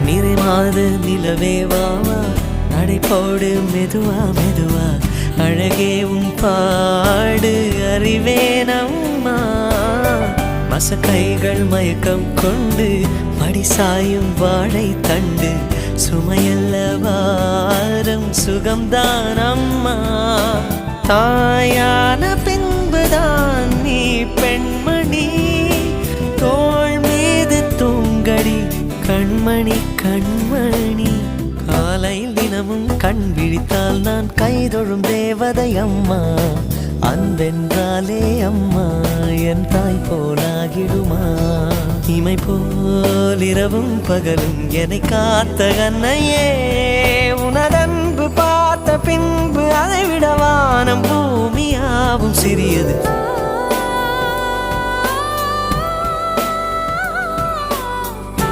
நிறை மாத நிலவே வாவா நடை போடு மெதுவா மெதுவா அழகே உன் பாடு அறிவேனம்மா மசக்கைகள் மயக்கம் கொண்டு மடி சாயும் வாழை தண்டு சுமையல்ல வாரம் சுகம்தான் அம்மா தாயான பின்புதான் நீ பெண்மணி தோள் மீது தூங்கடி கண்மணி கண்மணி காலையில் தினமும் கண் விழித்தால் நான் கைதொழும் தேவதை அம்மா அன்பென்றாலே அம்மா என் தாய் போலாகிடுமா இமை போல் இரவும் பகலும் என்னை காத்த கண்ணையே உனதன்பு பார்த்த பின்பு அதை விட வானம் பூமியாவும் சிறியது